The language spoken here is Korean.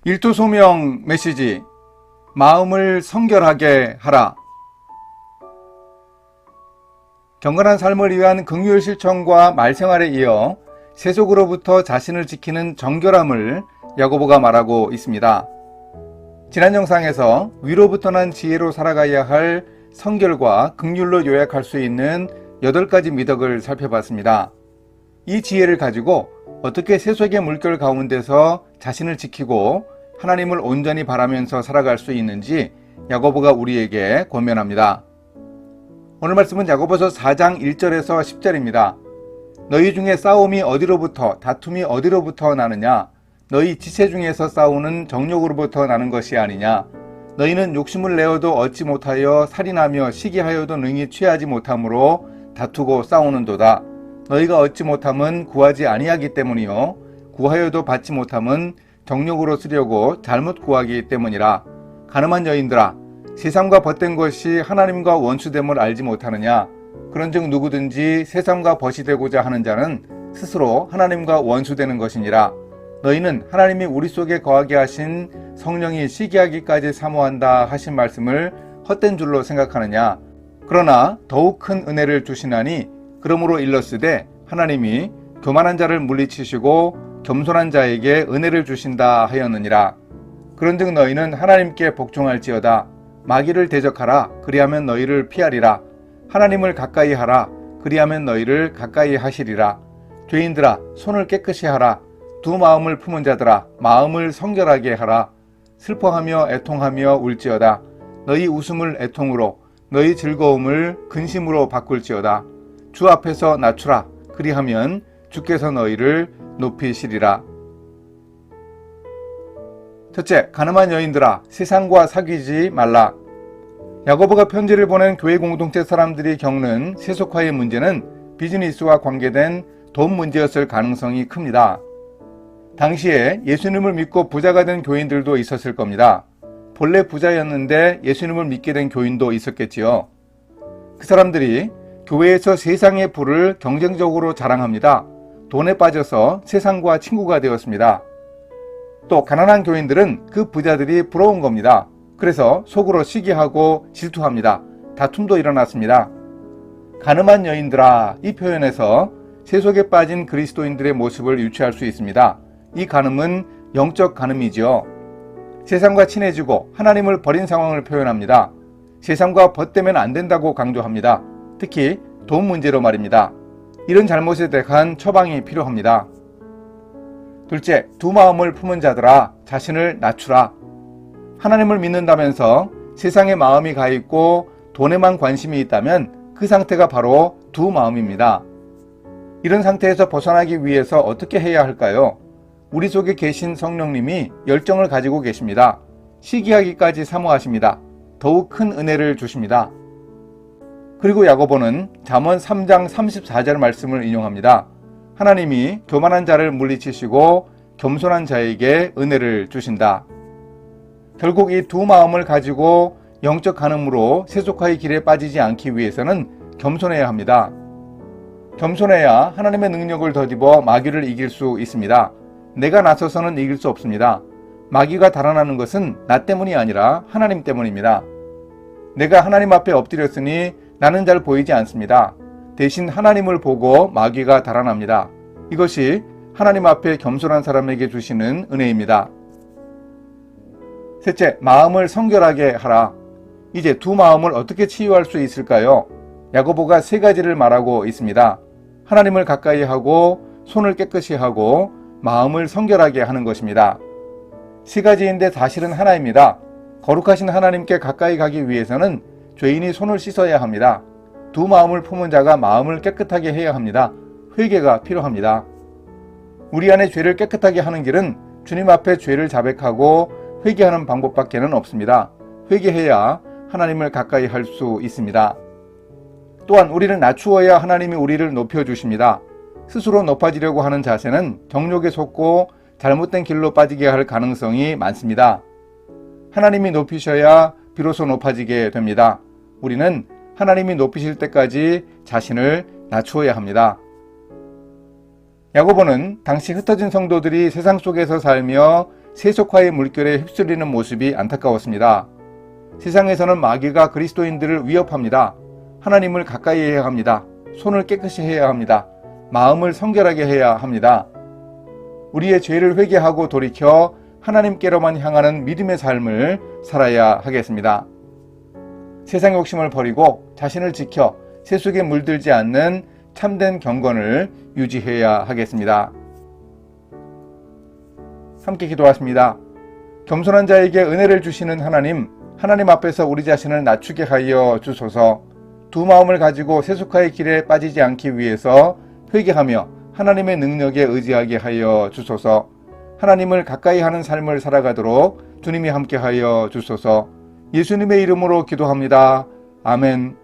일두소명 메시지, 마음을 성결하게 하라. 경건한 삶을 위한 긍휼 실천과 말생활에 이어 세속으로부터 자신을 지키는 정결함을 야고보가 말하고 있습니다. 지난 영상에서 위로부터 난 지혜로 살아가야 할 성결과 긍휼로 요약할 수 있는 8가지 미덕을 살펴봤습니다. 이 지혜를 가지고 어떻게 세속의 물결 가운데서 자신을 지키고 하나님을 온전히 바라면서 살아갈 수 있는지 야고보가 우리에게 권면합니다. 오늘 말씀은 야고보서 4장 1절에서 10절입니다. 너희 중에 싸움이 어디로부터, 다툼이 어디로부터 나느냐? 너희 지체 중에서 싸우는 정욕으로부터 나는 것이 아니냐? 너희는 욕심을 내어도 얻지 못하여 살인하며 시기하여도 능히 취하지 못함으로 다투고 싸우는도다. 너희가 얻지 못함은 구하지 아니하기 때문이요 구하여도 받지 못함은 정욕으로 쓰려고 잘못 구하기 때문이라. 가늠한 여인들아, 세상과 벗된 것이 하나님과 원수됨을 알지 못하느냐? 그런즉 누구든지 세상과 벗이 되고자 하는 자는 스스로 하나님과 원수되는 것이니라. 너희는 하나님이 우리 속에 거하게 하신 성령이 시기하기까지 사모한다 하신 말씀을 헛된 줄로 생각하느냐? 그러나 더욱 큰 은혜를 주시나니 그러므로 일렀으되 하나님이 교만한 자를 물리치시고 겸손한 자에게 은혜를 주신다 하였느니라. 그런즉 너희는 하나님께 복종할지어다. 마귀를 대적하라. 그리하면 너희를 피하리라. 하나님을 가까이 하라. 그리하면 너희를 가까이 하시리라. 죄인들아, 손을 깨끗이 하라. 두 마음을 품은 자들아, 마음을 성결하게 하라. 슬퍼하며 애통하며 울지어다. 너희 웃음을 애통으로, 너희 즐거움을 근심으로 바꿀지어다. 주 앞에서 낮추라. 그리하면 주께서 너희를 높이시리라. 첫째, 가늠한 여인들아, 세상과 사귀지 말라. 야고보가 편지를 보낸 교회 공동체 사람들이 겪는 세속화의 문제는 비즈니스와 관계된 돈 문제였을 가능성이 큽니다. 당시에 예수님을 믿고 부자가 된 교인들도 있었을 겁니다. 본래 부자였는데 예수님을 믿게 된 교인도 있었겠지요. 그 사람들이 교회에서 세상의 부를 경쟁적으로 자랑합니다. 돈에 빠져서 세상과 친구가 되었습니다. 또 가난한 교인들은 그 부자들이 부러운 겁니다. 그래서 속으로 시기하고 질투합니다. 다툼도 일어났습니다. 가늠한 여인들아, 이 표현에서 세속에 빠진 그리스도인들의 모습을 유추할 수 있습니다. 이 간음은 영적 간음이지요. 세상과 친해지고 하나님을 버린 상황을 표현합니다. 세상과 벗되면 안 된다고 강조합니다. 특히 돈 문제로 말입니다. 이런 잘못에 대한 처방이 필요합니다. 둘째, 두 마음을 품은 자들아, 자신을 낮추라. 하나님을 믿는다면서 세상에 마음이 가 있고 돈에만 관심이 있다면 그 상태가 바로 두 마음입니다. 이런 상태에서 벗어나기 위해서 어떻게 해야 할까요? 우리 속에 계신 성령님이 열정을 가지고 계십니다. 시기하기까지 사모하십니다. 더욱 큰 은혜를 주십니다. 그리고 야고보는 잠언 3장 34절 말씀을 인용합니다. 하나님이 교만한 자를 물리치시고 겸손한 자에게 은혜를 주신다. 결국 이 두 마음을 가지고 영적 간음으로 세속화의 길에 빠지지 않기 위해서는 겸손해야 합니다. 겸손해야 하나님의 능력을 덧입어 마귀를 이길 수 있습니다. 내가 나서서는 이길 수 없습니다. 마귀가 달아나는 것은 나 때문이 아니라 하나님 때문입니다. 내가 하나님 앞에 엎드렸으니 나는 잘 보이지 않습니다. 대신 하나님을 보고 마귀가 달아납니다. 이것이 하나님 앞에 겸손한 사람에게 주시는 은혜입니다. 셋째, 마음을 성결하게 하라. 이제 두 마음을 어떻게 치유할 수 있을까요? 야고보가 3가지를 말하고 있습니다. 하나님을 가까이 하고 손을 깨끗이 하고 마음을 성결하게 하는 것입니다. 3가지인데 사실은 하나입니다. 거룩하신 하나님께 가까이 가기 위해서는 죄인이 손을 씻어야 합니다. 두 마음을 품은 자가 마음을 깨끗하게 해야 합니다. 회개가 필요합니다. 우리 안에 죄를 깨끗하게 하는 길은 주님 앞에 죄를 자백하고 회개하는 방법밖에는 없습니다. 회개해야 하나님을 가까이 할 수 있습니다. 또한 우리를 낮추어야 하나님이 우리를 높여주십니다. 스스로 높아지려고 하는 자세는 정욕에 속고 잘못된 길로 빠지게 할 가능성이 많습니다. 하나님이 높이셔야 비로소 높아지게 됩니다. 우리는 하나님이 높이실 때까지 자신을 낮추어야 합니다. 야고보는 당시 흩어진 성도들이 세상 속에서 살며 세속화의 물결에 휩쓸리는 모습이 안타까웠습니다. 세상에서는 마귀가 그리스도인들을 위협합니다. 하나님을 가까이 해야 합니다. 손을 깨끗이 해야 합니다. 마음을 성결하게 해야 합니다. 우리의 죄를 회개하고 돌이켜 하나님께로만 향하는 믿음의 삶을 살아야 하겠습니다. 세상의 욕심을 버리고 자신을 지켜 세속에 물들지 않는 참된 경건을 유지해야 하겠습니다. 함께 기도하십니다. 겸손한 자에게 은혜를 주시는 하나님 앞에서 우리 자신을 낮추게 하여 주소서. 두 마음을 가지고 세속화의 길에 빠지지 않기 위해서 회개하며 하나님의 능력에 의지하게 하여 주소서. 하나님을 가까이 하는 삶을 살아가도록 주님이 함께 하여 주소서. 예수님의 이름으로 기도합니다. 아멘.